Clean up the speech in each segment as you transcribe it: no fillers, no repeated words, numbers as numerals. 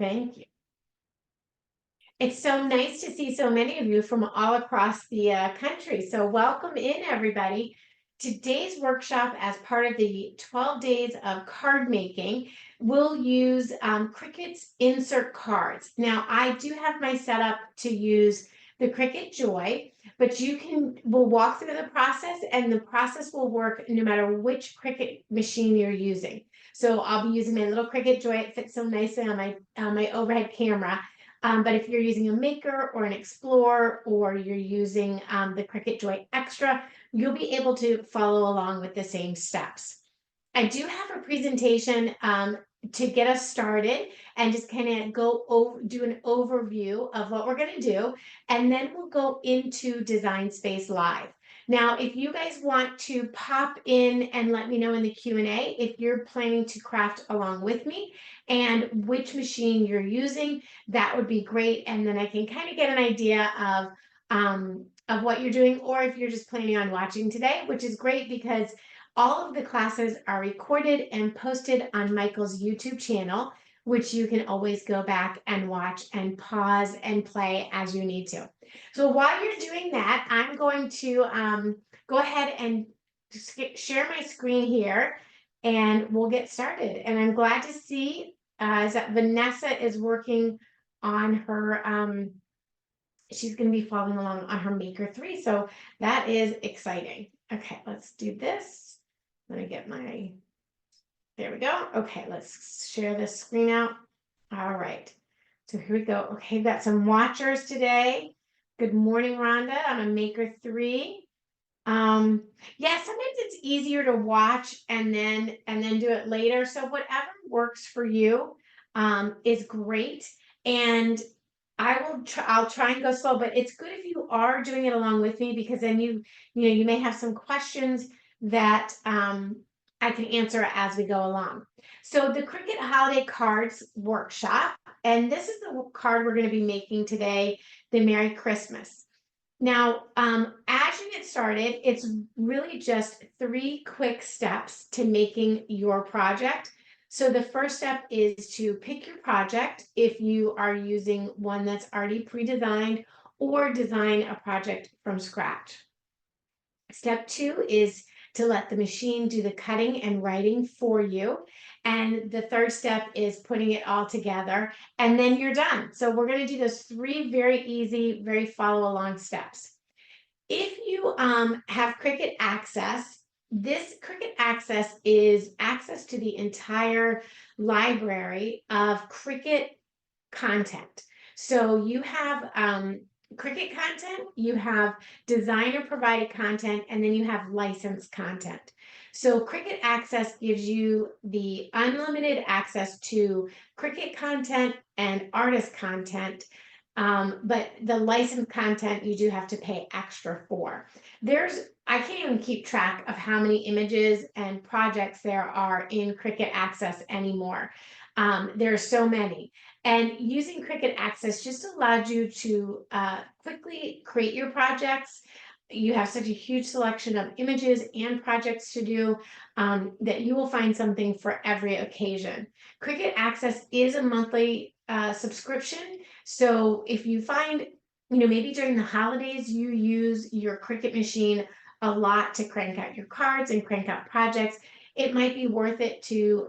Thank you. It's so nice to see so many of you from all across the country. So welcome in, everybody. Today's workshop, as part of the 12 days of card making, we'll use Cricut's Insert Cards. Now, I do have my setup to use the Cricut Joy, but we'll walk through the process, and the process will work no matter which Cricut machine you're using. So I'll be using my little Cricut Joy. It fits so nicely on my overhead camera. But if you're using a Maker or an Explorer, or you're using the Cricut Joy Extra, you'll be able to follow along with the same steps. I do have a presentation to get us started, and just kind of do an overview of what we're going to do, and then we'll go into Design Space Live. Now, if you guys want to pop in and let me know in the Q&A if you're planning to craft along with me and which machine you're using, that would be great. And then I can kind of get an idea of what you're doing, or if you're just planning on watching today, which is great because all of the classes are recorded and posted on Michael's YouTube channel, which you can always go back and watch and pause and play as you need to. So while you're doing that, I'm going to go ahead and share my screen here, and we'll get started. And I'm glad to see that Vanessa is working on her, she's going to be following along on her Maker 3. So that is exciting. Okay, let's do this. Let me get there we go. Okay, let's share this screen out. All right, so here we go. Okay, we've got some watchers today. Good morning, Rhonda. I'm a Maker 3. Yeah, sometimes it's easier to watch and then do it later. So whatever works for you is great. And I'll try and go slow, but it's good if you are doing it along with me, because then you may have some questions that I can answer as we go along. So the Cricut Holiday Cards Workshop, and this is the card we're going to be making today, the Merry Christmas. Now, as you get started, it's really just 3 quick steps to making your project. So the first step is to pick your project if you are using one that's already pre-designed, or design a project from scratch. Step 2 is to let the machine do the cutting and writing for you. And the third step is putting it all together, and then you're done. So we're going to do those 3 very easy, very follow along steps. If you have Cricut Access, this Cricut Access is access to the entire library of Cricut content. So you have Cricut content, you have designer provided content, and then you have licensed content. So Cricut Access gives you the unlimited access to Cricut content and artist content, but the licensed content you do have to pay extra for. I can't even keep track of how many images and projects there are in Cricut Access anymore. There are so many. And using Cricut Access just allows you to quickly create your projects. You have such a huge selection of images and projects to do that you will find something for every occasion. Cricut Access is a monthly subscription. So if you find, maybe during the holidays, you use your Cricut machine a lot to crank out your cards and crank out projects, it might be worth it to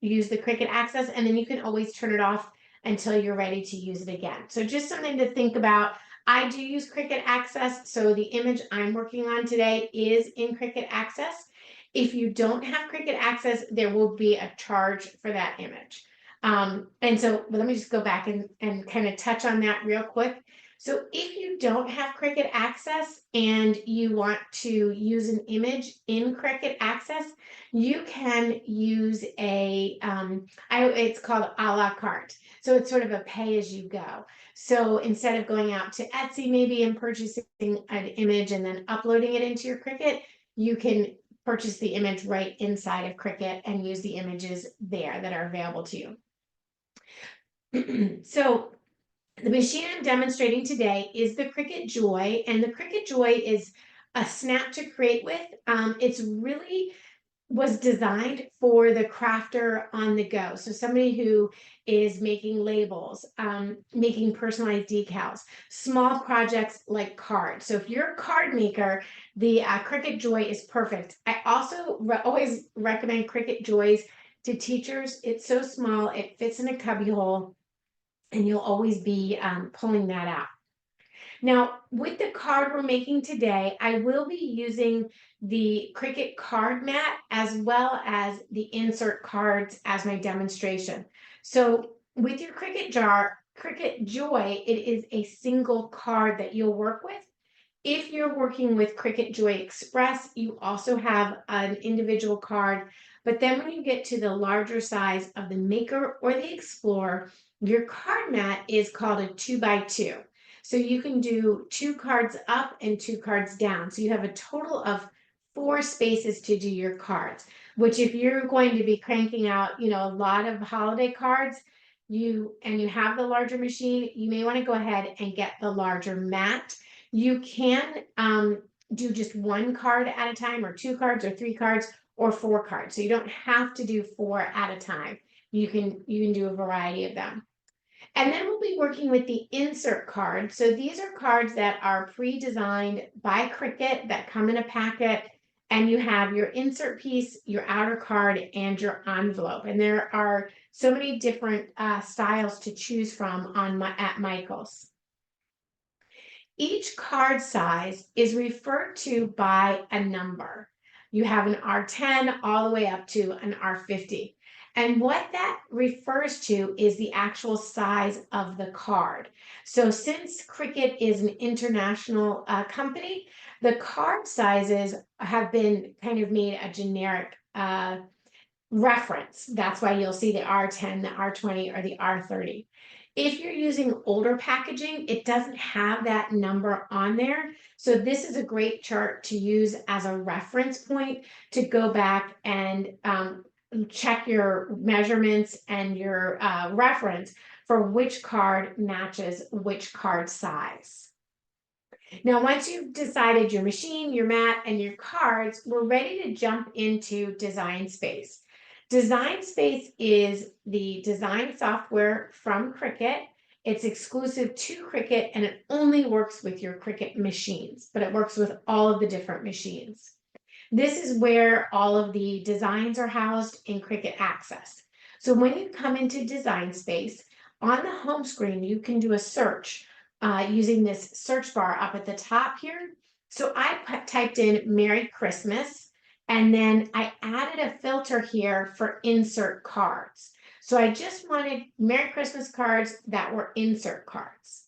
use the Cricut Access, and then you can always turn it off until you're ready to use it again. So just something to think about. I do use Cricut Access, so the image I'm working on today is in Cricut Access. If you don't have Cricut Access, there will be a charge for that image. And so let me just go back and kind of touch on that real quick. So if you don't have Cricut Access and you want to use an image in Cricut Access, you can use it's called a la carte. So it's sort of a pay as you go. So instead of going out to Etsy maybe and purchasing an image and then uploading it into your Cricut, you can purchase the image right inside of Cricut and use the images there that are available to you. So the machine I'm demonstrating today is the Cricut Joy, and the Cricut Joy is a snap to create with. It's really was designed for the crafter on the go. So somebody who is making labels, making personalized decals, small projects like cards. So if you're a card maker, the Cricut Joy is perfect. I also always recommend Cricut Joys to teachers. It's so small, it fits in a cubby hole, and you'll always be pulling that out. Now, with the card we're making today, I will be using the Cricut Card Mat as well as the Insert Cards as my demonstration. So with your Cricut Joy, it is a single card that you'll work with. If you're working with Cricut Joy Express, you also have an individual card. But then when you get to the larger size of the Maker or the Explorer, your card mat is called a 2x2. So you can do 2 cards up and 2 cards down. So you have a total of 4 spaces to do your cards, which if you're going to be cranking out, a lot of holiday cards, you have the larger machine, you may want to go ahead and get the larger mat. You can do just 1 card at a time, or 2 cards, or 3 cards, or 4 cards. So you don't have to do 4 at a time. You can do a variety of them. And then we'll be working with the insert cards. So these are cards that are pre-designed by Cricut that come in a packet, and you have your insert piece, your outer card, and your envelope. And there are so many different styles to choose from at Michael's. Each card size is referred to by a number. You have an R10 all the way up to an R50. And what that refers to is the actual size of the card. So since Cricut is an international company, the card sizes have been kind of made a generic reference. That's why you'll see the R10, the R20, or the R30. If you're using older packaging, it doesn't have that number on there. So this is a great chart to use as a reference point to go back and check your measurements and your reference for which card matches which card size. Now, once you've decided your machine, your mat, and your cards, we're ready to jump into Design Space. Design Space is the design software from Cricut. It's exclusive to Cricut, and it only works with your Cricut machines, but it works with all of the different machines. This is where all of the designs are housed in Cricut Access. So when you come into Design Space, on the home screen, you can do a search using this search bar up at the top here. So I typed in Merry Christmas. And then I added a filter here for insert cards. So I just wanted Merry Christmas cards that were insert cards.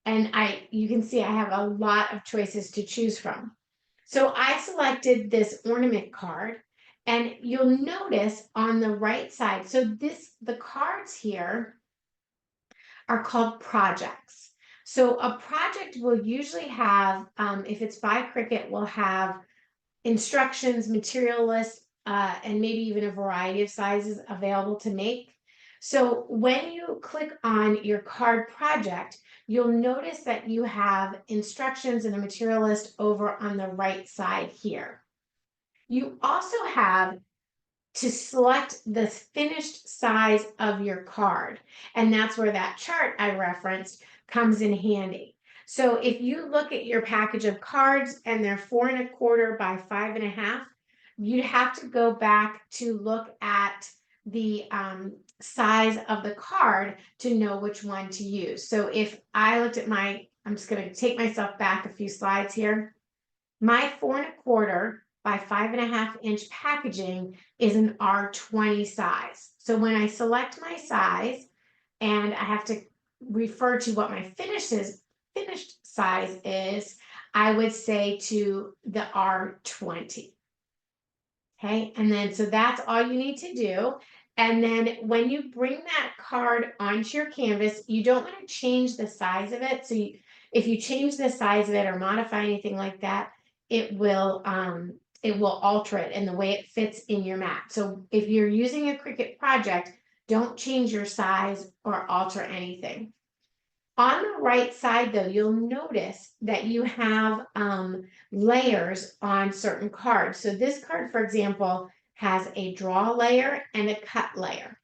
And you can see I have a lot of choices to choose from. So I selected this ornament card, and you'll notice on the right side, so the cards here are called projects. So a project will usually have, if it's by Cricut, will have instructions, material list, and maybe even a variety of sizes available to make. So when you click on your card project, you'll notice that you have instructions and a material list over on the right side here. You also have to select the finished size of your card, and that's where that chart I referenced comes in handy. So if you look at your package of cards and they're 4 1/4 by 5 1/2, you'd have to go back to look at the size of the card to know which one to use. So if I looked at I'm just going to take myself back a few slides here. My 4 1/4 by 5 1/2 inch packaging is an R20 size. So when I select my size and I have to refer to what my finished size is, I would say to the R20. Okay, and then so that's all you need to do. And then when you bring that card onto your canvas, you don't want to change the size of it. So if you change the size of it or modify anything like that, it will alter it and the way it fits in your mat. So if you're using a Cricut project, don't change your size or alter anything. On the right side, though, you'll notice that you have layers on certain cards. So this card, for example, has a draw layer and a cut layer.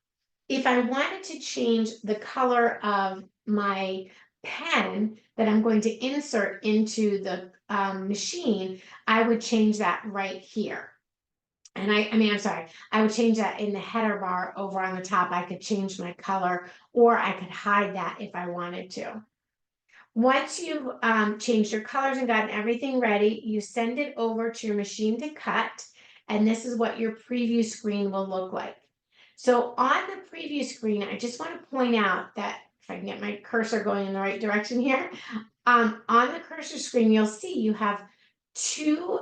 If I wanted to change the color of my pen that I'm going to insert into the machine, I would change that right here. And I'm sorry, I would change that in the header bar over on the top. I could change my color, or I could hide that if I wanted to. Once you've changed your colors and gotten everything ready, you send it over to your machine to cut, and this is what your preview screen will look like. So on the preview screen, I just want to point out that, if I can get my cursor going in the right direction here, on the cursor screen, you'll see you have two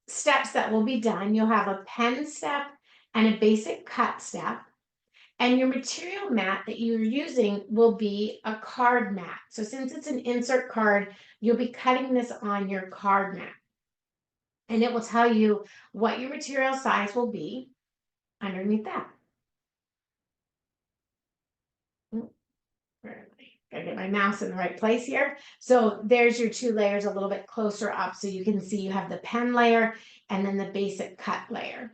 steps that will be done. You'll have a pen step and a basic cut step. And your material mat that you're using will be a card mat. So since it's an insert card, you'll be cutting this on your card mat. And it will tell you what your material size will be underneath that. Gotta get my mouse in the right place here. So there's your two layers a little bit closer up, so you can see you have the pen layer and then the basic cut layer.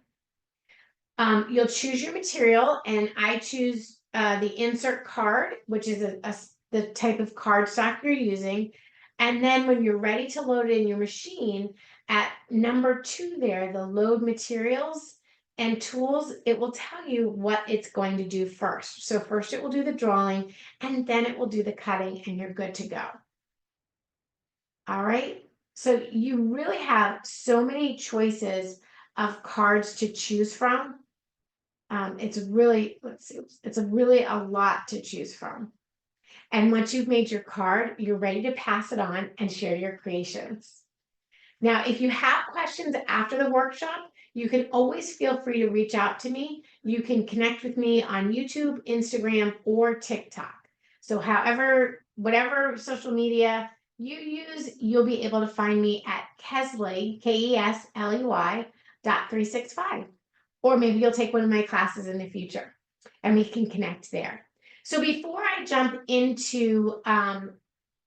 You'll choose your material, and I choose the insert card, which is the type of cardstock you're using. And then when you're ready to load it in your machine, at number 2 there, the load materials and tools, it will tell you what it's going to do first. So first it will do the drawing, and then it will do the cutting, and you're good to go. All right, so you really have so many choices of cards to choose from. It's really, it's really a lot to choose from. And once you've made your card, you're ready to pass it on and share your creations. Now, if you have questions after the workshop, you can always feel free to reach out to me. You can connect with me on YouTube, Instagram, or TikTok. So whatever social media you use, you'll be able to find me at Kesley, KESLEY .365. Or maybe you'll take one of my classes in the future and we can connect there. So before I jump into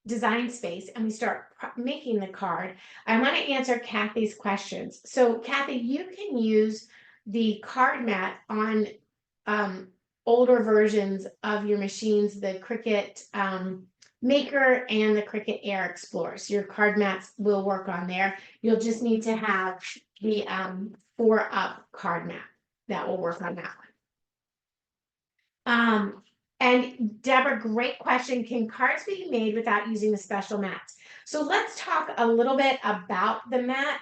Design Space and we start making the card, I want to answer Kathy's questions. So Kathy, you can use the card mat on older versions of your machines, the Cricut Maker and the Cricut Air Explorer. So your card mats will work on there. You'll just need to have the 4-up card mat that will work on that one. And Deborah, great question. Can cards be made without using the special mats? So let's talk a little bit about the mat.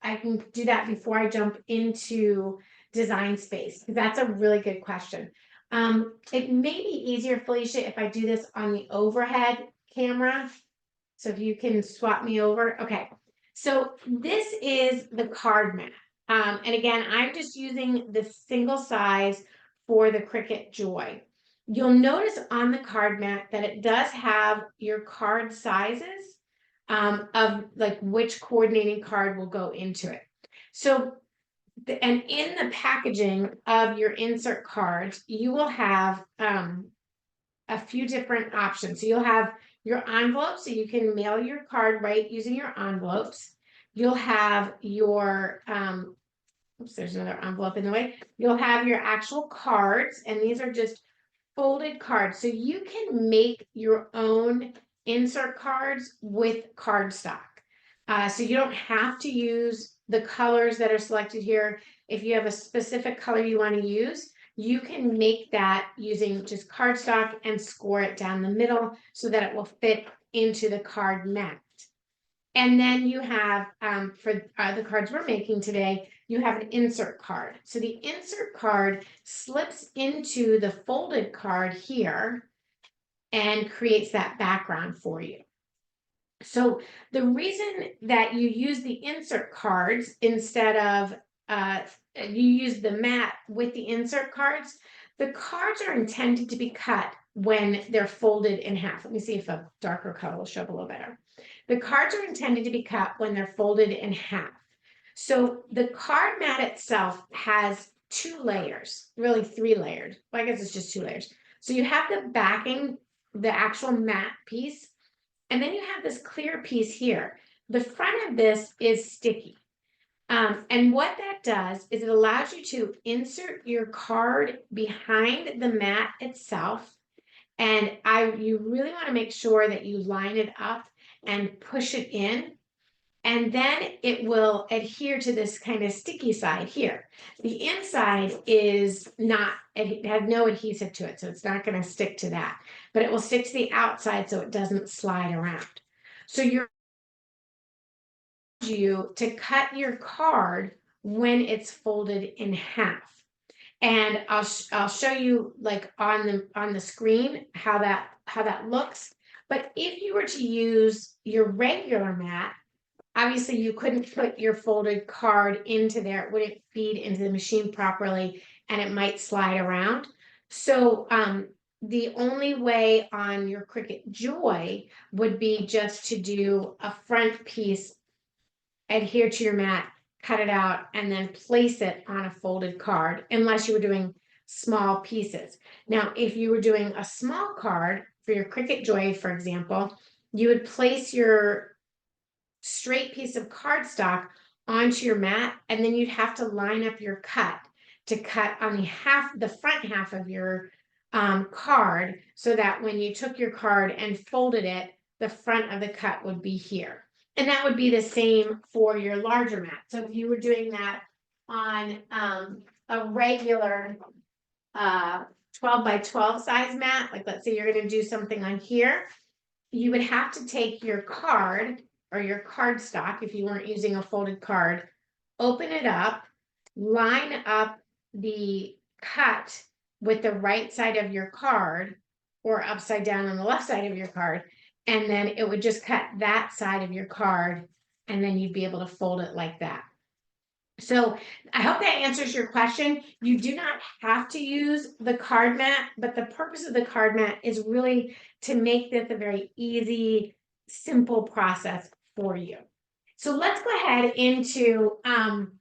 I can do that before I jump into Design Space, because that's a really good question. It may be easier, Felicia, if I do this on the overhead camera. So if you can swap me over. Okay, so this is the card mat. And again, I'm just using the single size for the Cricut Joy. You'll notice on the card mat that it does have your card sizes of like which coordinating card will go into it. So, and in the packaging of your insert cards, you will have a few different options. So you'll have your envelopes, so you can mail your card right using your envelopes. You'll have your oops, there's another envelope in the way. You'll have your actual cards, and these are just folded cards. So you can make your own insert cards with cardstock. So you don't have to use the colors that are selected here. If you have a specific color you want to use, you can make that using just cardstock and score it down the middle so that it will fit into the card mat. And then you have, for the cards we're making today, you have an insert card. So the insert card slips into the folded card here and creates that background for you. So the reason that you use the insert cards instead of you use the mat with the insert cards, the cards are intended to be cut when they're folded in half. Let me see if a darker color will show up a little better. The cards are intended to be cut when they're folded in half. So the card mat itself has 2 layers, really 3 layers. Well, I guess it's just 2 layers. So you have the backing, the actual mat piece, and then you have this clear piece here. The front of this is sticky. And what that does is it allows you to insert your card behind the mat itself. And you really want to make sure that you line it up and push it in. And then it will adhere to this kind of sticky side here. The inside is not, it has no adhesive to it, so it's not going to stick to that. But it will stick to the outside so it doesn't slide around. So you to cut your card when it's folded in half. And I'll show you like on the screen how that looks. But if you were to use your regular mat, obviously you couldn't put your folded card into there. It wouldn't feed into the machine properly and it might slide around. So the only way on your Cricut Joy would be just to do a front piece, adhere to your mat, cut it out, and then place it on a folded card, unless you were doing small pieces. Now, if you were doing a small card for your Cricut Joy, for example, you would place your straight piece of cardstock onto your mat, and then you'd have to line up your cut to cut on the front half of your card, so that when you took your card and folded it, the front of the cut would be here. And that would be the same for your larger mat. So if you were doing that on a regular 12 by 12 size mat, like let's say you're going to do something on here, you would have to take your card or your cardstock, if you weren't using a folded card, open it up, line up the cut with the right side of your card or upside down on the left side of your card, and then it would just cut that side of your card, and then you'd be able to fold it like that. So I hope that answers your question. You do not have to use the card mat, but the purpose of the card mat is really to make this a very easy, simple process for you. So let's go ahead into I'm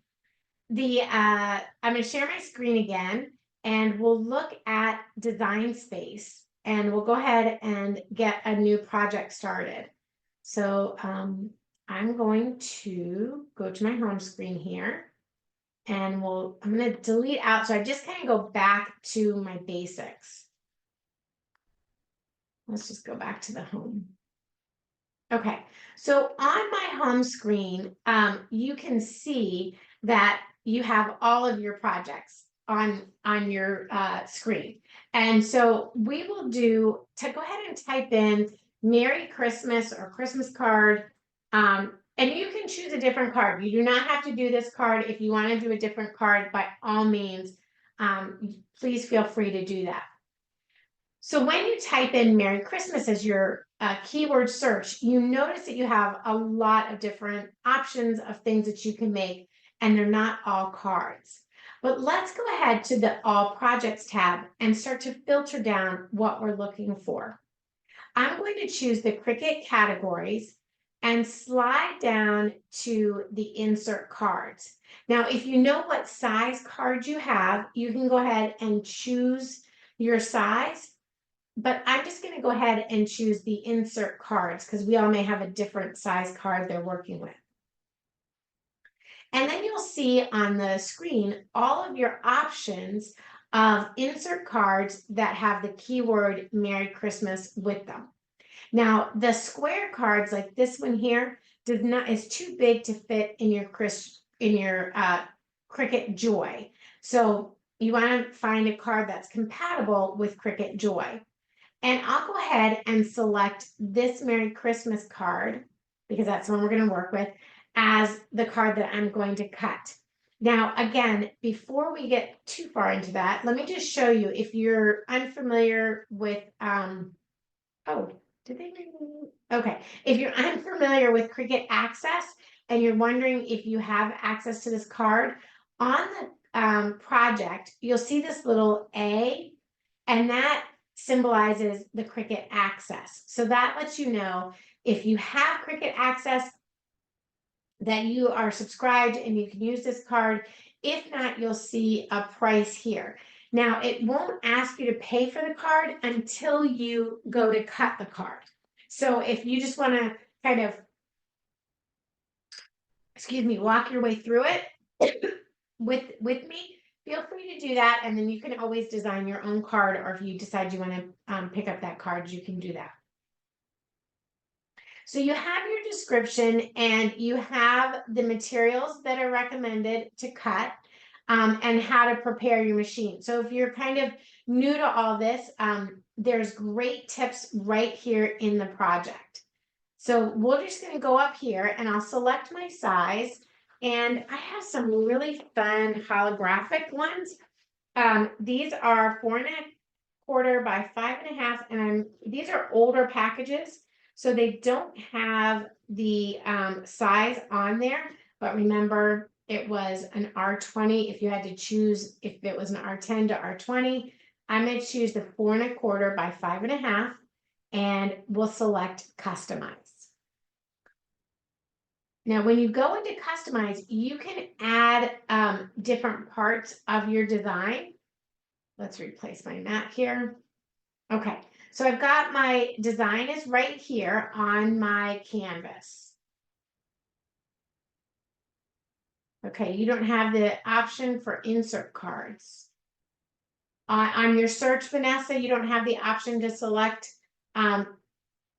going to share my screen again, and we'll look at Design Space, and we'll go ahead and get a new project started. So I'm going to go to my home screen here, and I'm going to delete out. So I just kind of go back to my basics. Let's just go back to the home. Okay, so on my home screen, you can see that you have all of your projects on your screen. And so we will go ahead and type in Merry Christmas or Christmas card. And you can choose a different card. You do not have to do this card. If you want to do a different card, by all means, please feel free to do that. So when you type in Merry Christmas as your keyword search, you notice that you have a lot of different options of things that you can make, and they're not all cards. But let's go ahead to the All Projects tab and start to filter down what we're looking for. I'm going to choose the Cricut categories and slide down to the Insert Cards. Now, if you know what size card you have, you can go ahead and choose your size. But I'm just going to go ahead and choose the Insert Cards, because we all may have a different size card they're working with. And then you'll see on the screen all of your options of insert cards that have the keyword Merry Christmas with them. Now, the square cards like this one here is too big to fit in your Cricut Joy. So you want to find a card that's compatible with Cricut Joy. And I'll go ahead and select this Merry Christmas card, because that's the one we're going to work with, as the card that I'm going to cut. Now, again, before we get too far into that, let me just show you, if you're unfamiliar with, okay. If you're unfamiliar with Cricut Access and you're wondering if you have access to this card, on the project, you'll see this little A, and that symbolizes the Cricut Access. So that lets you know if you have Cricut Access that you are subscribed and you can use this card. If not, you'll see a price here. Now, it won't ask you to pay for the card until you go to cut the card. So if you just want to kind of excuse me, walk your way through it with me, feel free to do that. And then you can always design your own card, or if you decide you want to pick up that card, you can do that. So you have your description and you have the materials that are recommended to cut, and how to prepare your machine. So if you're kind of new to all this, there's great tips right here in the project. So we're just going to go up here and I'll select my size. And I have some really fun holographic ones. These are 4¼ by 5½, and these are older packages, so they don't have the size on there. But remember, it was an R20. If you had to choose, if it was an R10 to R20, I'm going to choose the 4¼ by 5½, and we'll select customize. Now, when you go into customize, you can add different parts of your design. Let's replace my mat here. Okay, so I've got my design is right here on my canvas. Okay, you don't have the option for insert cards. On your search, Vanessa, you don't have the option to select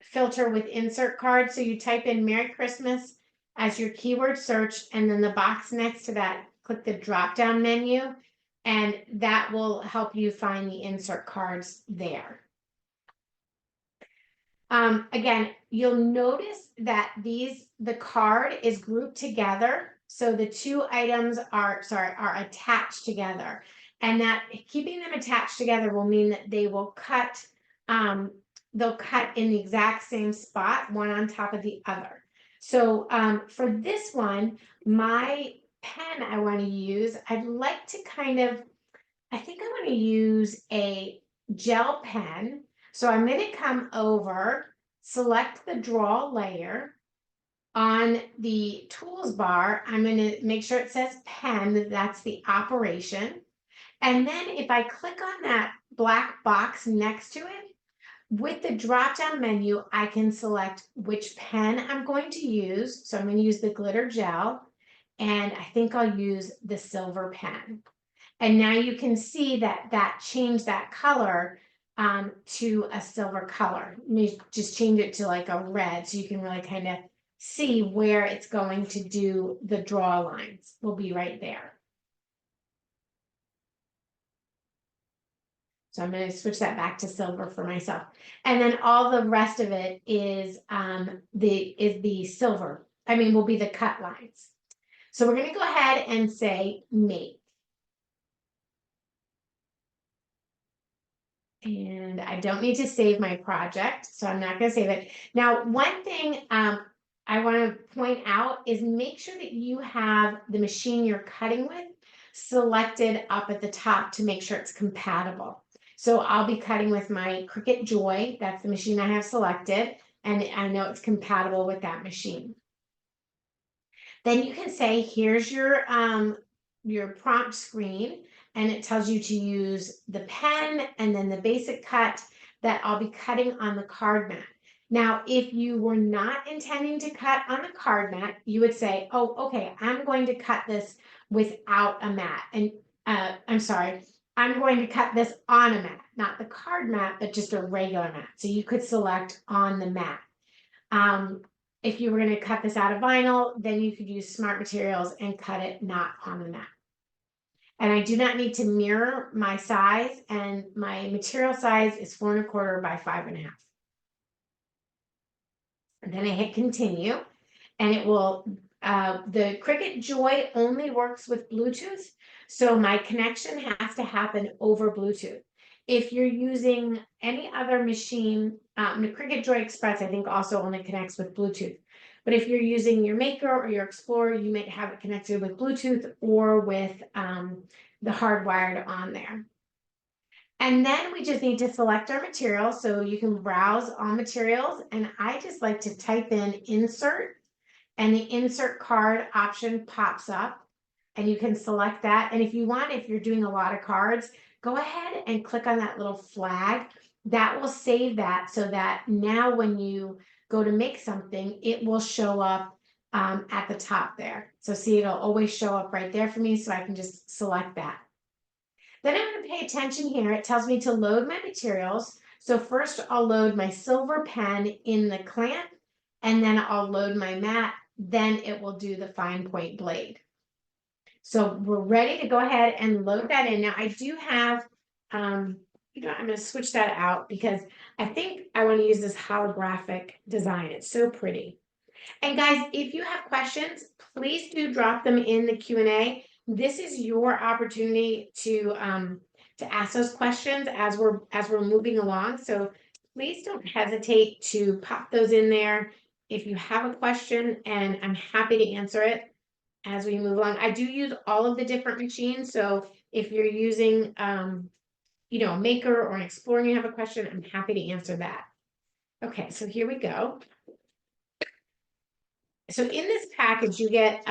filter with insert cards. So you type in Merry Christmas as your keyword search, and then the box next to that, click the drop down menu, and that will help you find the insert cards there. Again, you'll notice that the card is grouped together. So the two items are attached together, and that keeping them attached together will mean that they will cut, they'll cut in the exact same spot, one on top of the other. So for this one, my pen I want to use, I'd like to I think I want to use a gel pen. So I'm going to come over, select the draw layer. On the tools bar, I'm going to make sure it says pen, that's the operation. And then if I click on that black box next to it, with the drop down menu, I can select which pen I'm going to use. So I'm going to use the glitter gel, and I think I'll use the silver pen. And now you can see that changed that color to a silver color. Let me just change it to like a red, so you can really kind of see where it's going to do the draw lines. Will be right there. So I'm going to switch that back to silver for myself. And then all the rest of it is the silver. Will be the cut lines. So we're going to go ahead and say make. And I don't need to save my project, so I'm not going to save it. Now, one thing I want to point out is make sure that you have the machine you're cutting with selected up at the top to make sure it's compatible. So I'll be cutting with my Cricut Joy. That's the machine I have selected, and I know it's compatible with that machine. Then you can say, here's your prompt screen, and it tells you to use the pen and then the basic cut that I'll be cutting on the card mat. Now, if you were not intending to cut on the card mat, you would say, oh, okay, I'm going to cut this without a mat. And I'm sorry, I'm going to cut this on a mat, not the card mat, but just a regular mat. So you could select on the mat. If you were going to cut this out of vinyl, then you could use smart materials and cut it not on the mat. And I do not need to mirror my size, and my material size is 4¼ by 5½. And then I hit continue, and it will, the Cricut Joy only works with Bluetooth, so my connection has to happen over Bluetooth. If you're using any other machine, the Cricut Joy Express, I think, also only connects with Bluetooth. But if you're using your Maker or your Explorer, you might have it connected with Bluetooth or with the hardwired on there. And then we just need to select our material. So you can browse all materials, and I just like to type in insert, and the insert card option pops up, and you can select that. And if you want, if you're doing a lot of cards, go ahead and click on that little flag. That will save that, so that now when you go to make something, it will show up at the top there. So see, it'll always show up right there for me, so I can just select that. Then I'm going to pay attention here. It tells me to load my materials. So first I'll load my silver pen in the clamp, and then I'll load my mat. Then it will do the fine point blade. So we're ready to go ahead and load that in. Now I do have, I'm going to switch that out because I think I want to use this holographic design. It's so pretty. And guys, if you have questions, please do drop them in the Q&A. This is your opportunity to ask those questions as we're moving along. So please don't hesitate to pop those in there if you have a question, and I'm happy to answer it as we move along. I do use all of the different machines. So if you're using a Maker or an Explorer and you have a question, I'm happy to answer that. Okay, so here we go. So in this package, you get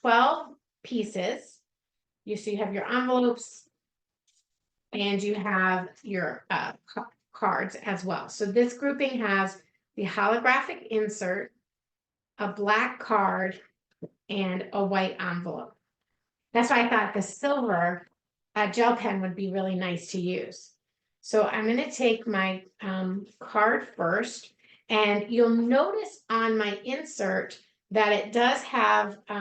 12 pieces. So you have your envelopes and you have your cards as well. So this grouping has the holographic insert, a black card, and a white envelope. That's why I thought the silver gel pen would be really nice to use. So I'm going to take my card first, and you'll notice on my insert that it does have, I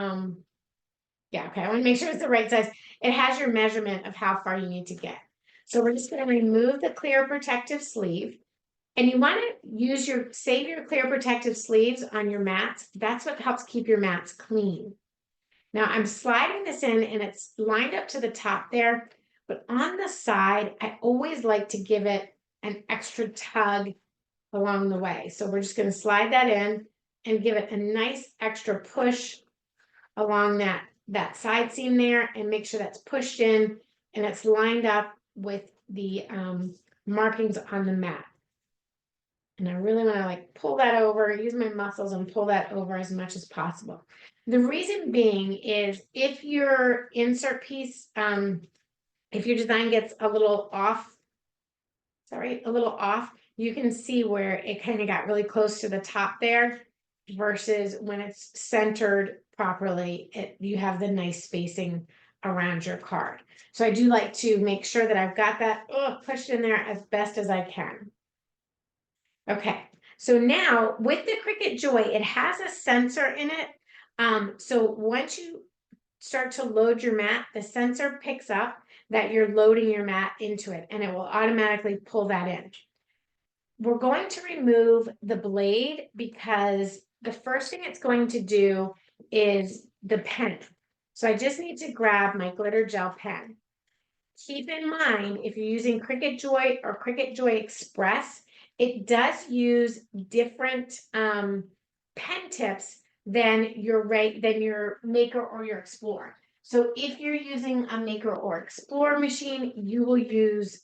want to make sure it's the right size. It has your measurement of how far you need to get. So we're just going to remove the clear protective sleeve, and you want to save your clear protective sleeves on your mats. That's what helps keep your mats clean. Now I'm sliding this in and it's lined up to the top there, but on the side, I always like to give it an extra tug along the way. So we're just going to slide that in and give it a nice extra push along that side seam there, and make sure that's pushed in and it's lined up with the markings on the mat. And I really want to pull that over, use my muscles and pull that over as much as possible. The reason being is if your insert piece, if your design gets a little off, you can see where it kind of got really close to the top there versus when it's centered properly, you have the nice spacing around your card. So I do like to make sure that I've got that pushed in there as best as I can. Okay, so now with the Cricut Joy, it has a sensor in it. So once you start to load your mat, the sensor picks up that you're loading your mat into it, and it will automatically pull that in. We're going to remove the blade because the first thing it's going to do is the pen. So I just need to grab my glitter gel pen. Keep in mind, if you're using Cricut Joy or Cricut Joy Express, it does use different pen tips than your Maker or your Explorer. So if you're using a Maker or Explorer machine, you will use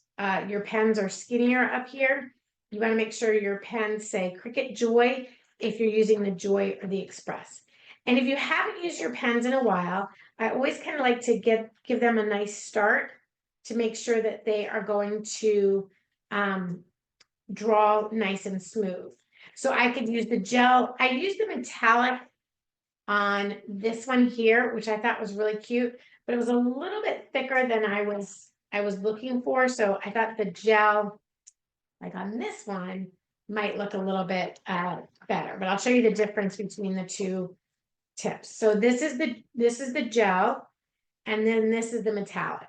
your pens are skinnier up here. You want to make sure your pens say Cricut Joy if you're using the Joy or the Express. And if you haven't used your pens in a while, I always kind of like to give them a nice start to make sure that they are going to draw nice and smooth. So I could use the gel. I used the metallic on this one here, which I thought was really cute, but it was a little bit thicker than I was looking for. So I thought the gel, like on this one, might look a little bit better, but I'll show you the difference between the two tips. So this is the gel, and then this is the metallic.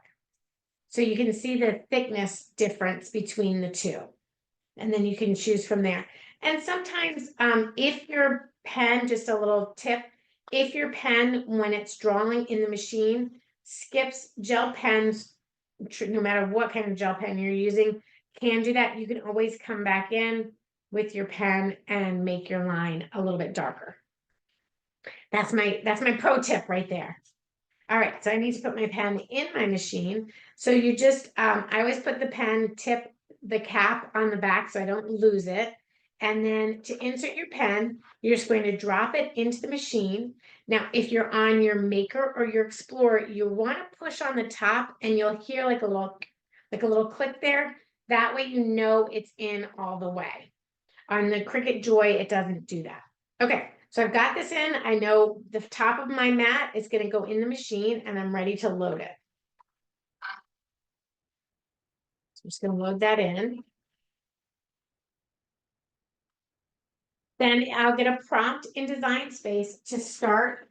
So you can see the thickness difference between the two, and then you can choose from there. And sometimes if your pen, just a little tip, if your pen, when it's drawing in the machine, skips gel pens, no matter what kind of gel pen you're using, can do that. You can always come back in with your pen and make your line a little bit darker. That's my pro tip right there. All right, so I need to put my pen in my machine. So you just, I always put the pen tip, the cap on the back so I don't lose it. And then to insert your pen, you're just going to drop it into the machine. Now, if you're on your Maker or your Explorer, you want to push on the top and you'll hear like a little click there. That way you know it's in all the way. On the Cricut Joy, it doesn't do that. Okay, So I've got this in, I know the top of my mat is gonna go in the machine and I'm ready to load it. So I'm just gonna load that in. Then I'll get a prompt in Design Space to start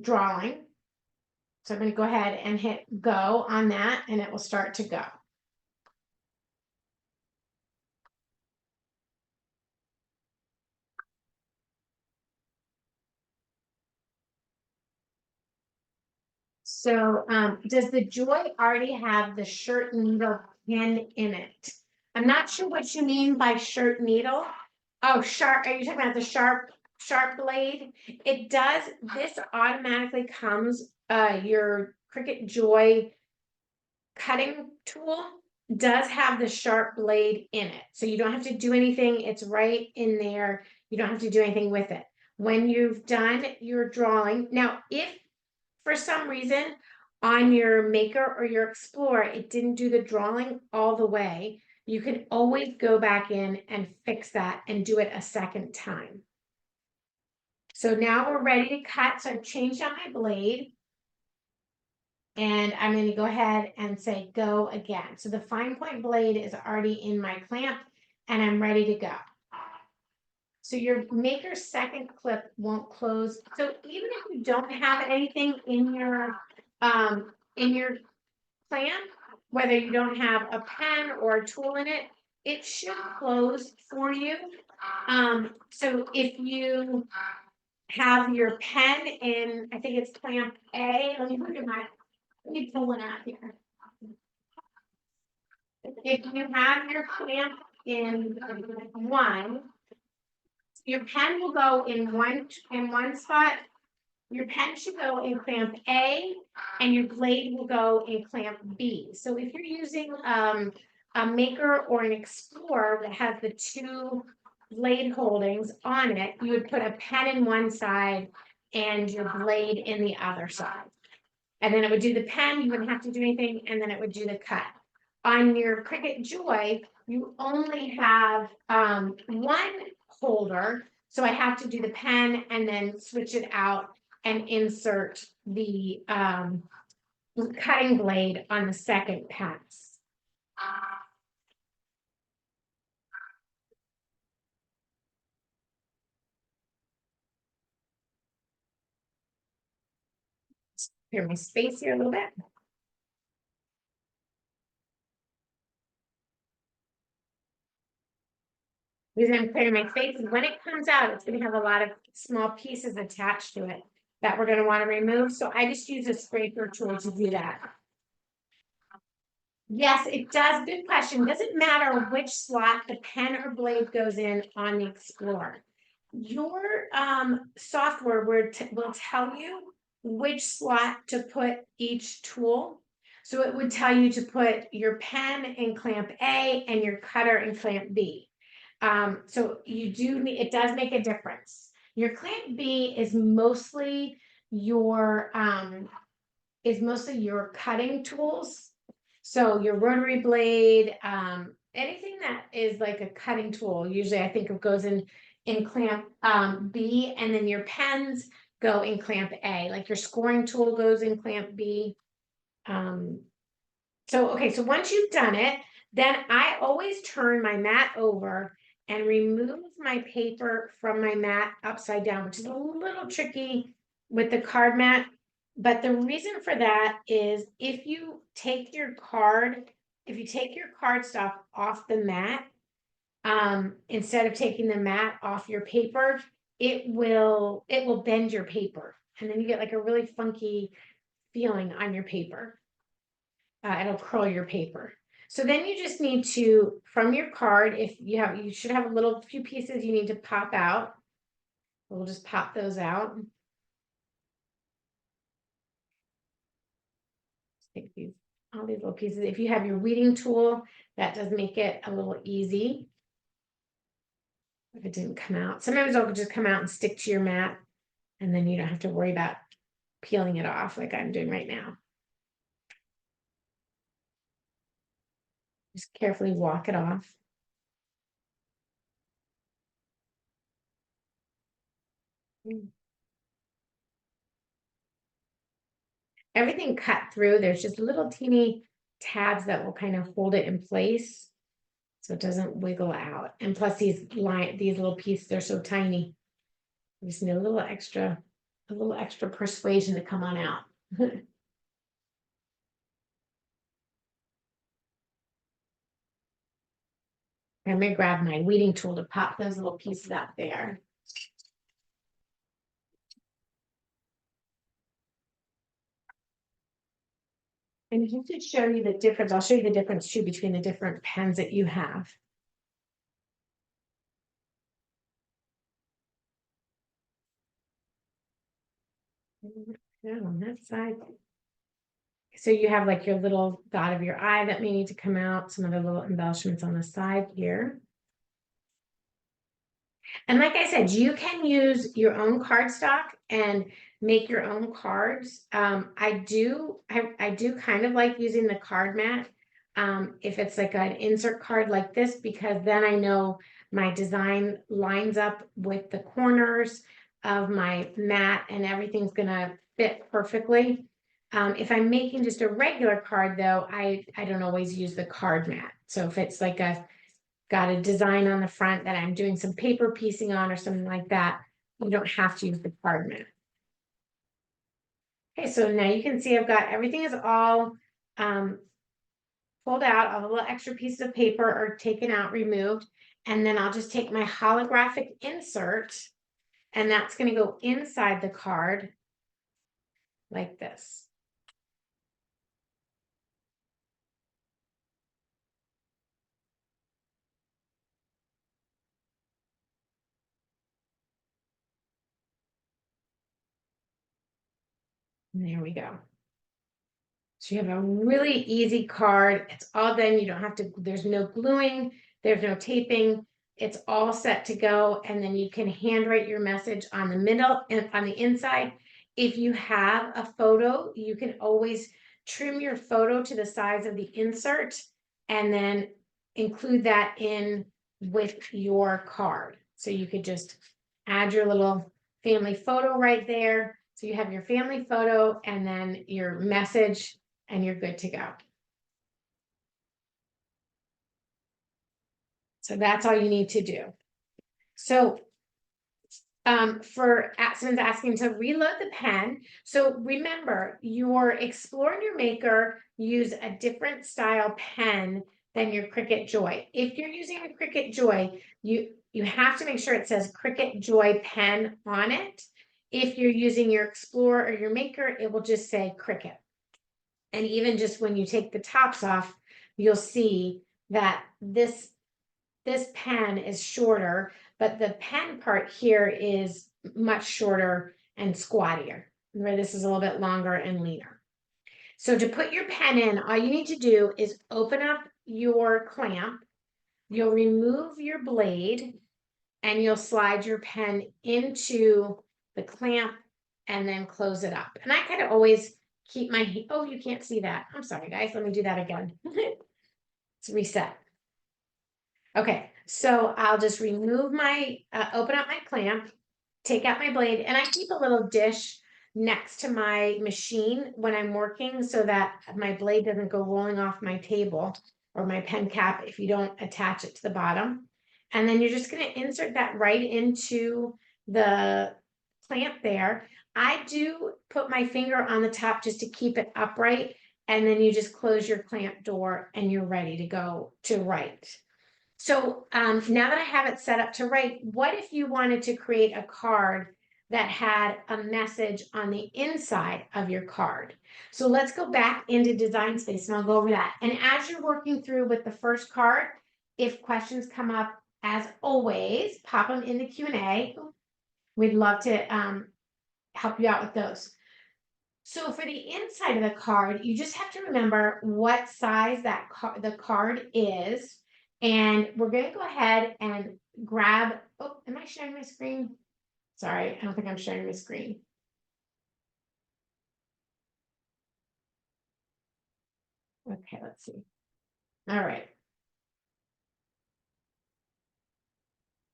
drawing. So I'm going to go ahead and hit go on that and it will start to go. So does the Joy already have the shirt needle pin in it? I'm not sure what you mean by shirt needle. Oh, sharp. Are you talking about the sharp blade? It does. This automatically comes, your Cricut Joy cutting tool does have the sharp blade in it. So you don't have to do anything. It's right in there. You don't have to do anything with it. When you've done your drawing, now if for some reason on your Maker or your Explorer, it didn't do the drawing all the way, you can always go back in and fix that and do it a second time. So now we're ready to cut. So I've changed out my blade. And I'm going to go ahead and say go again. So the fine point blade is already in my clamp and I'm ready to go. So your Maker's second clip won't close. So even if you don't have anything in your clamp, whether you don't have a pen or a tool in it, it should close for you. So if you have your pen in, I think it's clamp A. Let me pull one out here. If you have your clamp in one, your pen will go in one spot. Your pen should go in clamp A, and your blade will go in clamp B. So if you're using a Maker or an Explorer that has the two blade holdings on it, you would put a pen in one side and your blade in the other side. And then it would do the pen, you wouldn't have to do anything, and then it would do the cut. On your Cricut Joy, you only have one holder, so I have to do the pen and then switch it out and insert the cutting blade on the second pass. Clear my space here a little bit. The reason I'm clearing my space is when it comes out, it's going to have a lot of small pieces attached to it that we're going to want to remove. So I just use a scraper tool to do that. Yes, it does. Good question. Does it matter which slot the pen or blade goes in on the Explorer? Your software will tell you which slot to put each tool. So it would tell you to put your pen in clamp A and your cutter in clamp B. So it does make a difference. Your clamp B is mostly your cutting tools. So your rotary blade, anything that is like a cutting tool, usually I think it goes in clamp B, and then your pens go in clamp A, like your scoring tool goes in clamp B. So once you've done it, then I always turn my mat over and remove my paper from my mat upside down, which is a little tricky with the card mat. But the reason for that is if you take your card stuff off the mat, instead of taking the mat off your paper, it will bend your paper. And then you get like a really funky feeling on your paper. It'll curl your paper. So then you just need to, from your card, you should have a few pieces you need to pop out. We'll just pop those out. Take all these little pieces. If you have your weeding tool, that does make it a little easy. If it didn't come out, sometimes it'll just come out and stick to your mat, and then you don't have to worry about peeling it off like I'm doing right now. Just carefully walk it off. Everything cut through, there's just little teeny tabs that will kind of hold it in place so it doesn't wiggle out. And plus these little pieces, they're so tiny. We just need a little extra persuasion to come on out. I'm gonna grab my weeding tool to pop those little pieces out there. And just to show you the difference, I'll show you the difference too between the different pens that you have. On that side. So you have like your little dot of your eye that may need to come out, some other little embellishments on the side here. And like I said, you can use your own cardstock and make your own cards. I do kind of like using the card mat. If it's like an insert card like this, because then I know my design lines up with the corners of my mat and everything's gonna fit perfectly. If I'm making just a regular card though, I don't always use the card mat. So if it's like got a design on the front that I'm doing some paper piecing on or something like that, you don't have to use the card mat. Okay, so now you can see I've got everything is all pulled out, all the little extra pieces of paper are taken out, removed, and then I'll just take my holographic insert, and that's going to go inside the card like this. And there we go. So you have a really easy card. It's all done. You don't have to, there's no gluing, there's no taping. It's all set to go. And then you can handwrite your message on the middle and on the inside. If you have a photo, you can always trim your photo to the size of the insert and then include that in with your card. So you could just add your little family photo right there. So you have your family photo and then your message and you're good to go. So that's all you need to do. So for someone's asking to reload the pen. So remember, your Explore in your Maker use a different style pen than your Cricut Joy. If you're using a Cricut Joy, you have to make sure it says Cricut Joy pen on it. If you're using your Explore or your Maker, it will just say Cricut. And even just when you take the tops off, you'll see that this pen is shorter, but the pen part here is much shorter and squattier, where this is a little bit longer and leaner. So to put your pen in, all you need to do is open up your clamp, you'll remove your blade, and you'll slide your pen into the clamp and then close it up. And I kind of always keep my, oh, you can't see that. I'm sorry, guys. Let me do that again. Let's reset. Okay, so I'll just remove my, open up my clamp, take out my blade, and I keep a little dish next to my machine when I'm working so that my blade doesn't go rolling off my table or my pen cap if you don't attach it to the bottom. And then you're just going to insert that right into the clamp there. I do put my finger on the top just to keep it upright, and then you just close your clamp door and you're ready to go to write. So now that I have it set up to write, what if you wanted to create a card that had a message on the inside of your card? So let's go back into Design Space and I'll go over that. And as you're working through with the first card, if questions come up, as always, pop them in the Q&A. We'd love to help you out with those. So for the inside of the card, you just have to remember what size that the card is. And we're going to go ahead and grab, oh, am I sharing my screen? Sorry, I don't think I'm sharing my screen. Okay, let's see. All right.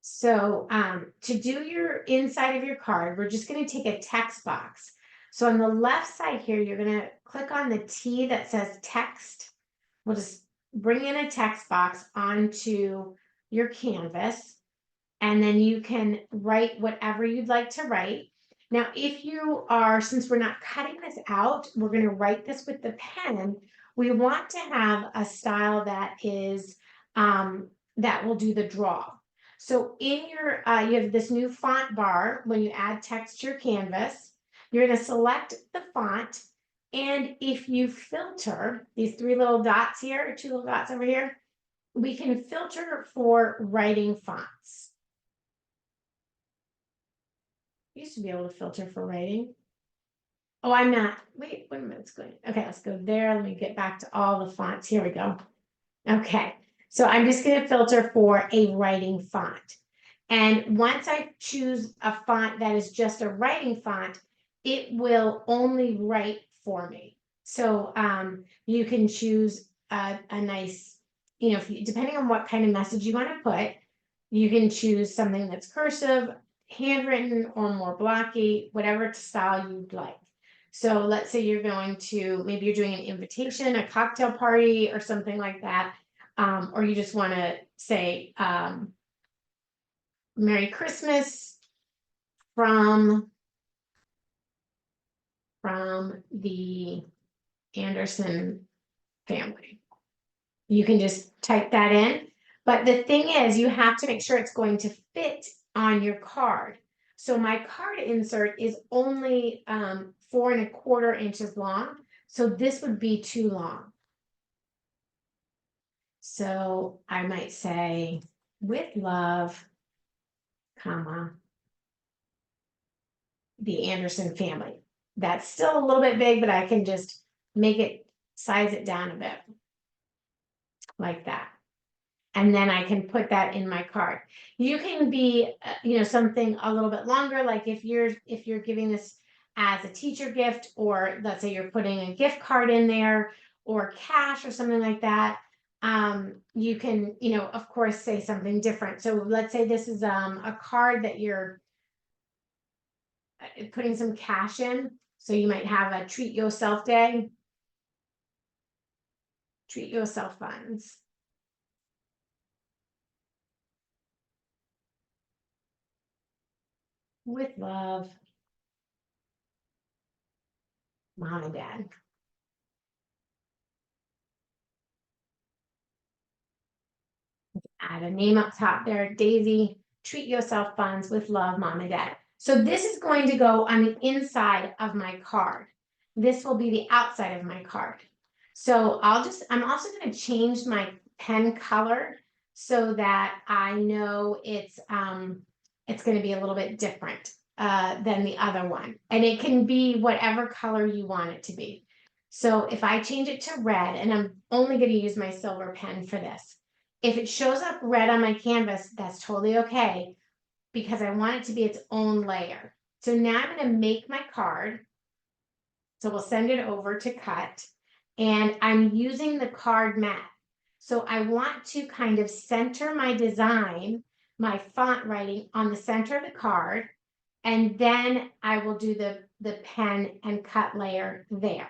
So to do your inside of your card, we're just going to take a text box. So on the left side here, you're going to click on the T that says text. We'll just bring in a text box onto your canvas, and then you can write whatever you'd like to write. Now, if you are, since we're not cutting this out, we're going to write this with the pen. We want to have a style that is, that will do the draw. So in your, you have this new font bar. When you add text to your canvas, you're going to select the font. And if you filter these three little dots here, or two little dots over here, we can filter for writing fonts. I used to be able to filter for writing. Oh, I'm not. Wait a minute. It's going. Okay, let's go there. Let me get back to all the fonts. Here we go. Okay, so I'm just going to filter for a writing font. And once I choose a font that is just a writing font, it will only write for me. So you can choose a nice, if you, depending on what kind of message you want to put, you can choose something that's cursive, handwritten, or more blocky, whatever style you'd like. So let's say you're going to, maybe you're doing an invitation, a cocktail party, or something like that. Or you just want to say, Merry Christmas from the Anderson family. You can just type that in. But the thing is, you have to make sure it's going to fit on your card. So my card insert is only 4¼ inches long. So this would be too long. So I might say, with love, comma, the Anderson family. That's still a little bit big, but I can just make it, size it down a bit like that. And then I can put that in my card. You can be, something a little bit longer, like if you're giving this as a teacher gift, or let's say you're putting a gift card in there, or cash or something like that. You can, of course, say something different. So let's say this is a card that you're putting some cash in. So you might have a treat yourself day. Treat yourself funds. With love, Mom and Dad. Add a name up top there, Daisy, treat yourself funds with love, Mom and Dad. So this is going to go on the inside of my card. This will be the outside of my card. So I'm also going to change my pen color so that I know it's going to be a little bit different than the other one. And it can be whatever color you want it to be. So if I change it to red, and I'm only going to use my silver pen for this. If it shows up red on my canvas, that's totally okay, because I want it to be its own layer. So now I'm going to make my card. So we'll send it over to cut, and I'm using the card mat. So I want to kind of center my design, my font writing on the center of the card, and then I will do the pen and cut layer there.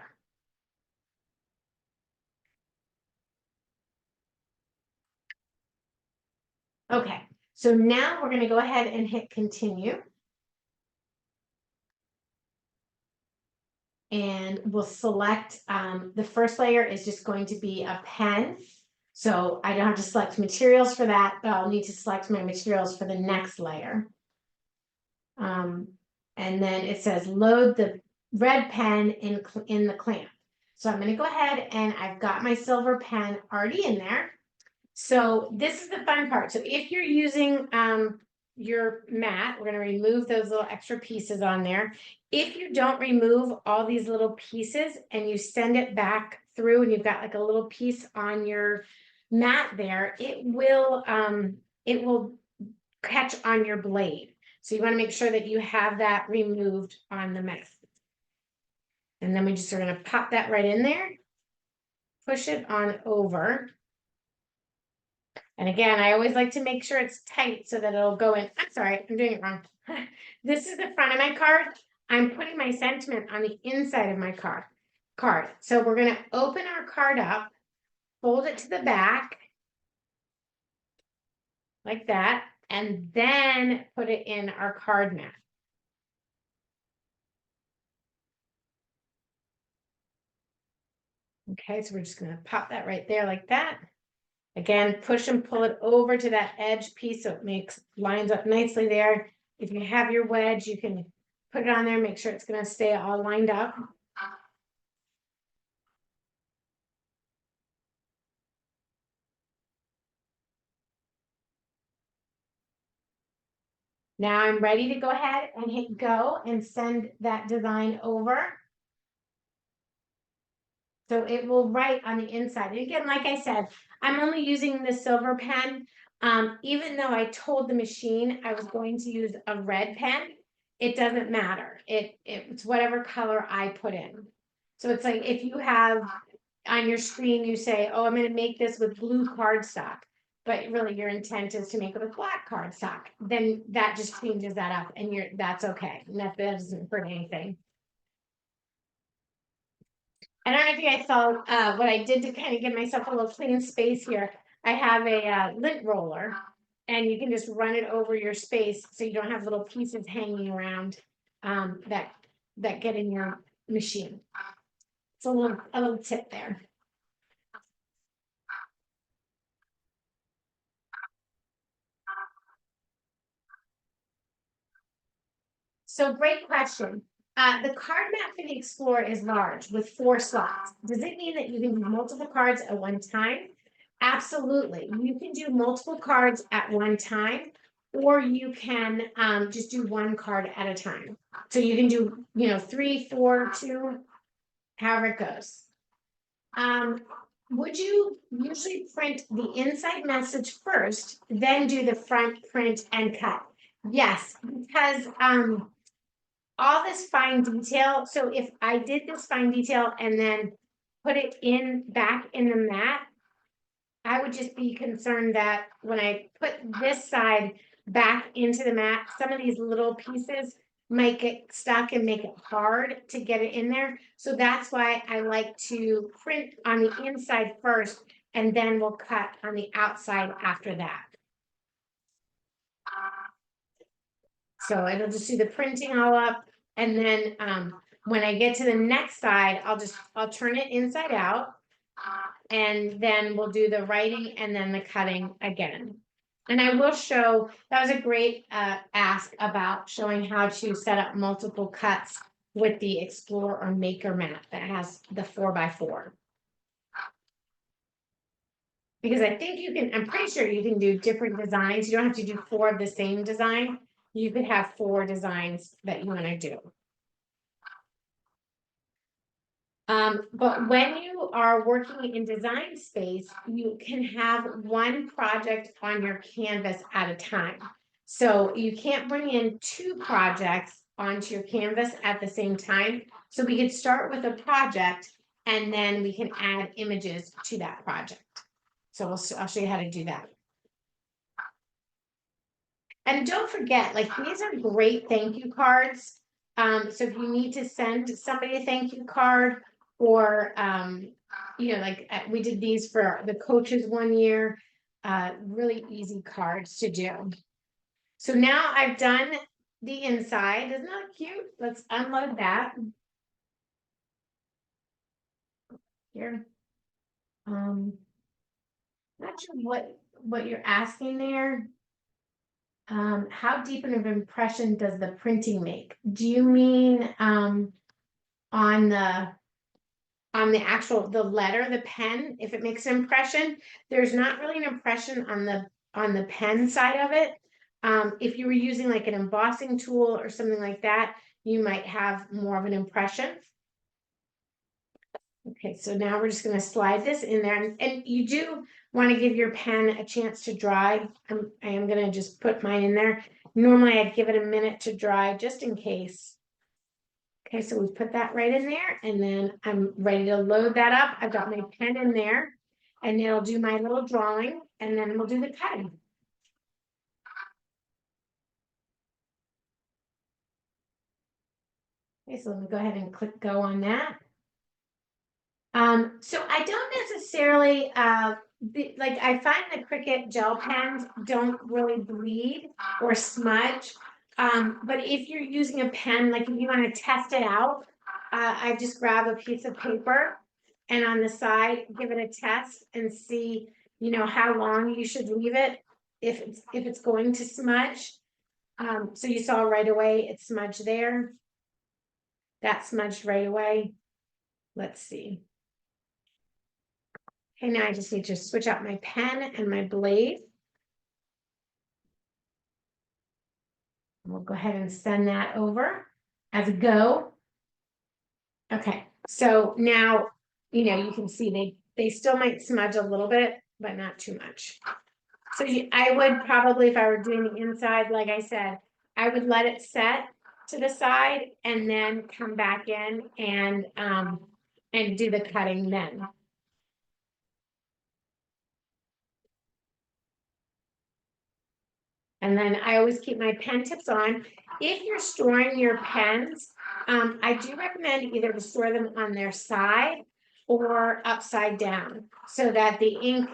Okay, so now we're going to go ahead and hit continue. And we'll select, the first layer is just going to be a pen. So I don't have to select materials for that, but I'll need to select my materials for the next layer. And then it says load the red pen in the clamp. So I'm going to go ahead, and I've got my silver pen already in there. So this is the fun part. So if you're using your mat, we're going to remove those little extra pieces on there. If you don't remove all these little pieces and you send it back through, and you've got like a little piece on your mat there, it will catch on your blade. So you want to make sure that you have that removed on the mat. And then we just are going to pop that right in there, push it on over. And again, I always like to make sure it's tight so that it'll go in. I'm sorry, I'm doing it wrong. This is the front of my card. I'm putting my sentiment on the inside of my card. So we're going to open our card up, fold it to the back like that, and then put it in our card mat. Okay, so we're just going to pop that right there like that. Again, push and pull it over to that edge piece so it lines up nicely there. If you have your wedge, you can put it on there, make sure it's going to stay all lined up. Now I'm ready to go ahead and hit go and send that design over. So it will write on the inside. And again, like I said, I'm only using the silver pen. Even though I told the machine I was going to use a red pen, it doesn't matter. It's whatever color I put in. So it's like if you have on your screen, you say, oh, I'm going to make this with blue cardstock, but really your intent is to make it with black cardstock, then that just changes that up and that's okay. That doesn't hurt anything. I don't know if you guys saw what I did to kind of give myself a little clean space here. I have a lint roller, and you can just run it over your space so you don't have little pieces hanging around that get in your machine. It's a little tip there. So great question. The card mat for the Explorer is large with 4 slots. Does it mean that you can do multiple cards at one time? Absolutely. You can do multiple cards at one time, or you can just do one card at a time. So you can do, 3, 4, 2, however it goes. Would you usually print the inside message first, then do the front print and cut? Yes, because all this fine detail. So if I did this fine detail and then put it back in the mat, I would just be concerned that when I put this side back into the mat, some of these little pieces might get stuck and make it hard to get it in there. So that's why I like to print on the inside first, and then we'll cut on the outside after that. So it'll just do the printing all up. And then when I get to the next side, I'll turn it inside out, and then we'll do the writing and then the cutting again. And I will show, that was a great ask about showing how to set up multiple cuts with the Explorer or Maker mat that has the 4x4. Because I think I'm pretty sure you can do different designs. You don't have to do 4 of the same design. You could have 4 designs that you want to do. But when you are working in design space, you can have one project on your canvas at a time. So you can't bring in 2 projects onto your canvas at the same time. So we could start with a project and then we can add images to that project. So I'll show you how to do that. And don't forget, like, these are great thank you cards. So if you need to send somebody a thank you card, or like we did these for the coaches one year, really easy cards to do. So now I've done the inside. Isn't that cute? Let's unload that here. Not sure what you're asking there. How deep of an impression does the printing make? Do you mean on the actual letter, the pen, if it makes an impression? There's not really an impression on the pen side of it. If you were using like an embossing tool or something like that, you might have more of an impression. Okay, so now we're just going to slide this in there, and you do want to give your pen a chance to dry. I am going to just put mine in there. Normally I'd give it a minute to dry just in case. Okay, so we put that right in there, and then I'm ready to load that up. I've got my pen in there, and it'll do my little drawing, and then we'll do the cutting. Okay, so let me go ahead and click go on that. So I don't necessarily, like I find the Cricut gel pens don't really bleed or smudge. But if you're using a pen, like if you want to test it out, I just grab a piece of paper and on the side, give it a test and see, you know, how long you should leave it if it's going to smudge. So you saw right away it smudged there. That smudged right away. Let's see. Okay, now I just need to switch out my pen and my blade. We'll go ahead and send that over as a go. Okay, so now, you know, you can see they still might smudge a little bit, but not too much. So I would probably, if I were doing the inside, like I said, I would let it set to the side and then come back in and do the cutting then. And then I always keep my pen tips on. If you're storing your pens, I do recommend either to store them on their side or upside down so that the ink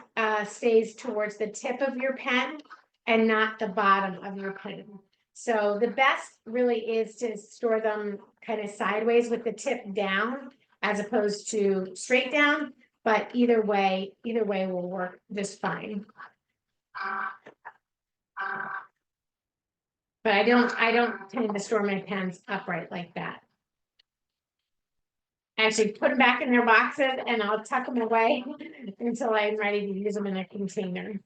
stays towards the tip of your pen and not the bottom of your pen. So the best really is to store them kind of sideways with the tip down as opposed to straight down, but either way will work just fine. But I don't tend to store my pens upright like that. I actually put them back in their boxes and I'll tuck them away until I'm ready to use them in a container.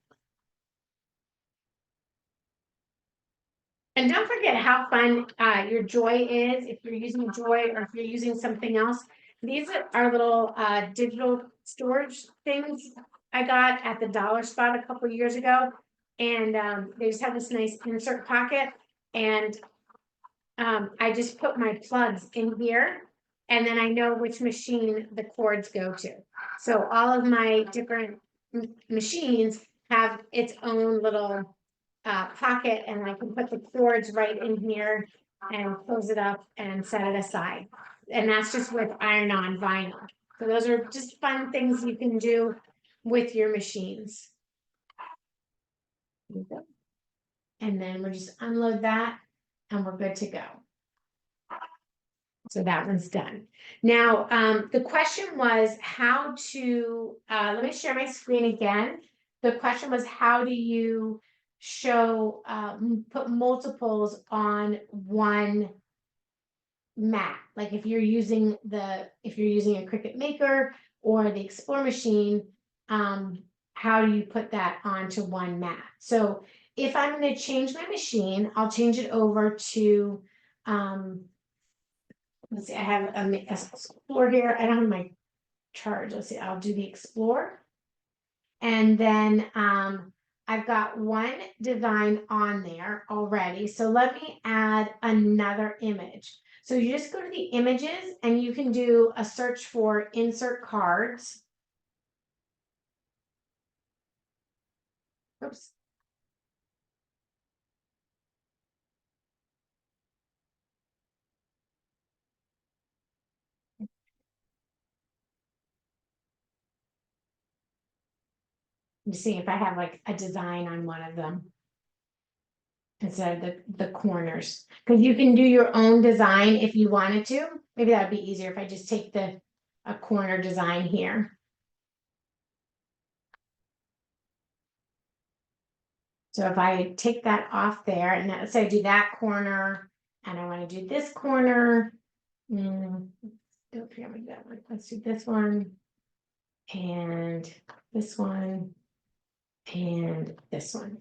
And don't forget how fun your Joy is. If you're using Joy or if you're using something else, these are little digital storage things I got at the dollar spot a couple years ago. And they just have this nice insert pocket. And I just put my plugs in here and then I know which machine the cords go to. So all of my different machines have its own little pocket and I can put the cords right in here and close it up and set it aside. And that's just with iron-on vinyl. So those are just fun things you can do with your machines. And then we'll just unload that and we're good to go. So that one's done. Now, the question was how to, let me share my screen again. The question was, how do you show, put multiples on one mat? Like if you're using a Cricut Maker or the Explore machine, how do you put that onto one mat? So if I'm going to change my machine, I'll change it over to, let's see, I have a Explore here. I don't have my charge. Let's see, I'll do the Explore. And then I've got one design on there already. So let me add another image. So you just go to the images and you can do a search for Insert Cards. Oops. I'm just seeing if I have like a design on one of them instead of the corners, because you can do your own design if you wanted to. Maybe that would be easier if I just take a corner design here. So if I take that off there and let's say I do that corner and I want to do this corner. Don't forget that one. Let's do this one and this one and this one.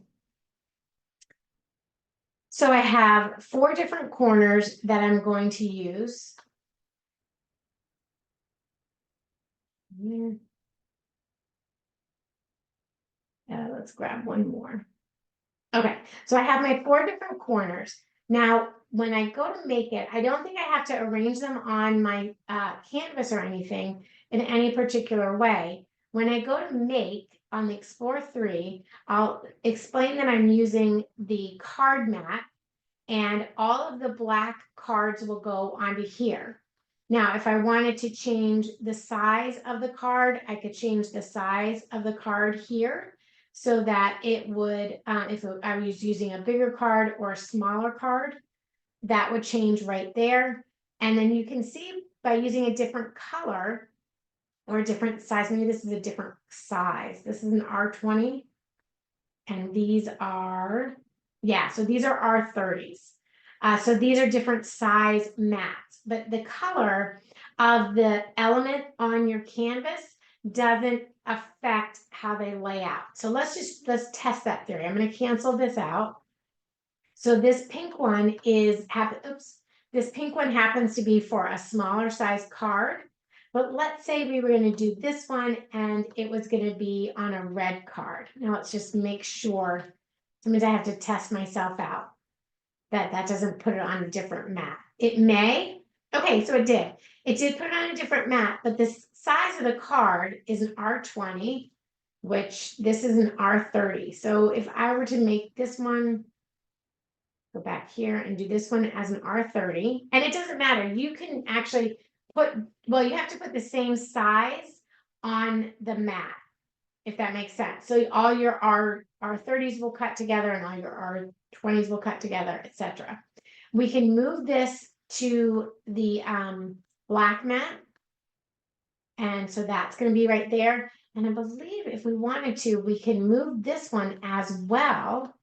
So I have 4 different corners that I'm going to use. Let's grab one more. Okay, so I have my 4 different corners. Now, when I go to make it, I don't think I have to arrange them on my canvas or anything in any particular way. When I go to make on the Explore 3, I'll explain that I'm using the card mat, and all of the black cards will go onto here. Now, if I wanted to change the size of the card, I could change the size of the card here so that it would, if I was using a bigger card or a smaller card, that would change right there. And then you can see by using a different color or a different size, maybe this is a different size. This is an R20, and these are, yeah, so these are R30s. So these are different size mats, but the color of the element on your canvas doesn't affect how they lay out. So let's test that theory. I'm going to cancel this out. So this pink one this pink one happens to be for a smaller size card. But let's say we were going to do this one and it was going to be on a red card. Now let's just make sure. Sometimes I have to test myself out that doesn't put it on a different mat. It may. Okay, so it did. It did put it on a different mat, but the size of the card is an R20, which this is an R30. So if I were to make this one, go back here and do this one as an R30, and it doesn't matter. You can actually you have to put the same size on the mat, if that makes sense. So all your R30s will cut together and all your R20s will cut together, etc. We can move this to the black mat. And so that's going to be right there. And I believe if we wanted to, we can move this one as well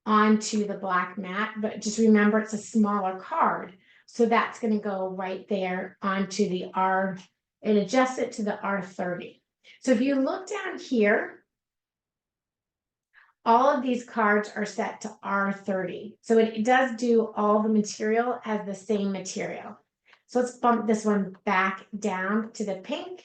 onto the black mat, but just remember it's a smaller card. So that's going to go right there onto the and adjust it to the R30. So if you look down here, all of these cards are set to R30. So it does do all the material as the same material. So let's bump this one back down to the pink.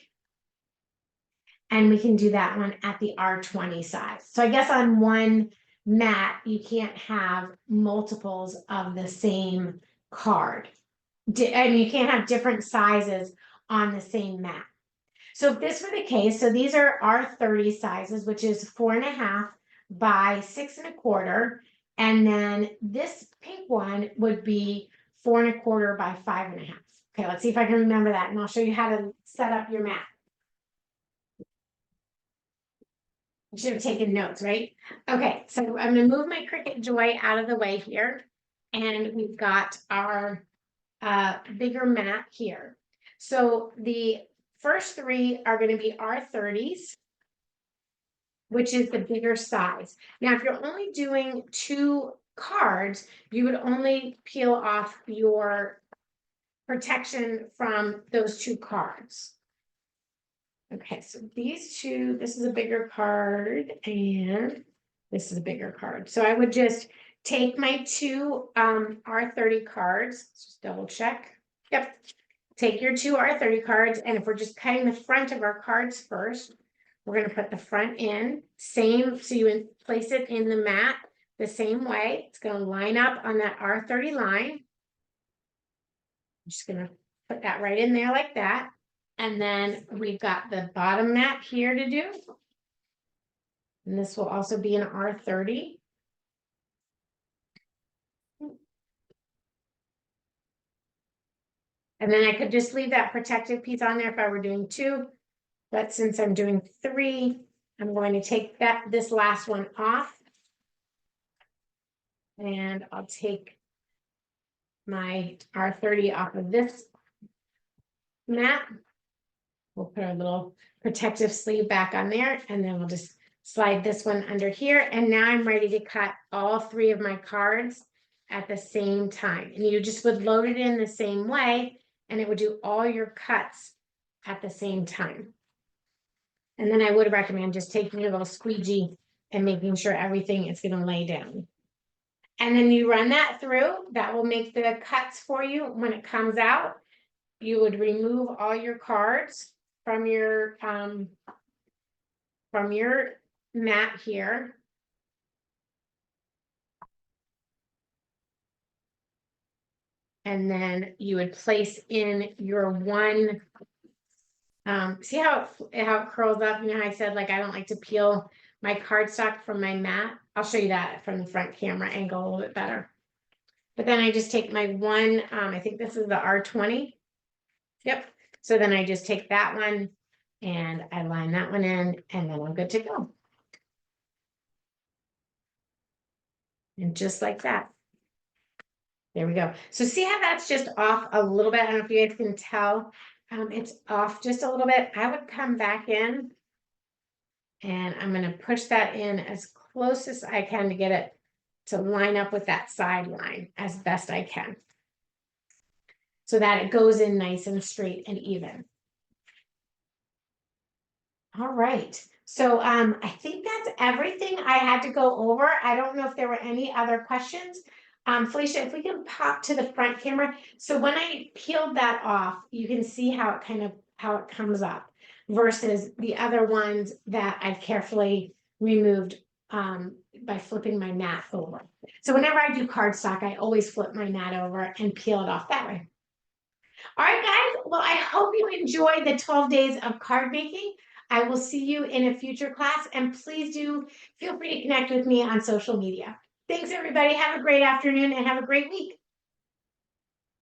And we can do that one at the R20 size. So I guess on one mat, you can't have multiples of the same card. I mean, you can't have different sizes on the same mat. So if this were the case, so these are R30 sizes, which is 4.5 by 6 1/4. And then this pink one would be 4 1/4 by 5.5. Okay, let's see if I can remember that, and I'll show you how to set up your mat. You should have taken notes, right? Okay, so I'm going to move my Cricut Joy out of the way here. And we've got our bigger mat here. So the first three are going to be R30s, which is the bigger size. Now, if you're only doing 2 cards, you would only peel off your protection from those 2 cards. Okay, so these two, this is a bigger card and this is a bigger card. So I would just take my 2 R30 cards, let's just double check. Yep, take your 2 R30 cards, and if we're just cutting the front of our cards first, we're going to put the front in, same, so you place it in the mat the same way. It's going to line up on that R30 line. I'm just going to put that right in there like that. And then we've got the bottom mat here to do. And this will also be an R30. And then I could just leave that protective piece on there if I were doing 2. But since I'm doing 3, I'm going to take this last one off. And I'll take my R30 off of this mat. We'll put our little protective sleeve back on there, and then we'll just slide this one under here. And now I'm ready to cut all 3 of my cards at the same time. And you just would load it in the same way, and it would do all your cuts at the same time. And then I would recommend just taking a little squeegee and making sure everything is going to lay down. And then you run that through. That will make the cuts for you when it comes out. You would remove all your cards from your mat here. And then you would place in your one See how it curls up? You know how I said, like, I don't like to peel my cardstock from my mat. I'll show you that from the front camera angle a little bit better. But then I just take my one, I think this is the R20. Yep. So then I just take that one and I line that one in, and then I'm good to go. And just like that. There we go. So see how that's just off a little bit? I don't know if you guys can tell. It's off just a little bit. I would come back in and I'm going to push that in as close as I can to get it to line up with that side line as best I can, so that it goes in nice and straight and even. All right. So I think that's everything I had to go over. I don't know if there were any other questions. Felicia, if we can pop to the front camera. So when I peeled that off, you can see how it comes up versus the other ones that I've carefully removed by flipping my mat over. So whenever I do cardstock, I always flip my mat over and peel it off that way. All right, guys. Well, I hope you enjoyed the 12 days of card making. I will see you in a future class, and please do feel free to connect with me on social media. Thanks, everybody. Have a great afternoon and have a great week.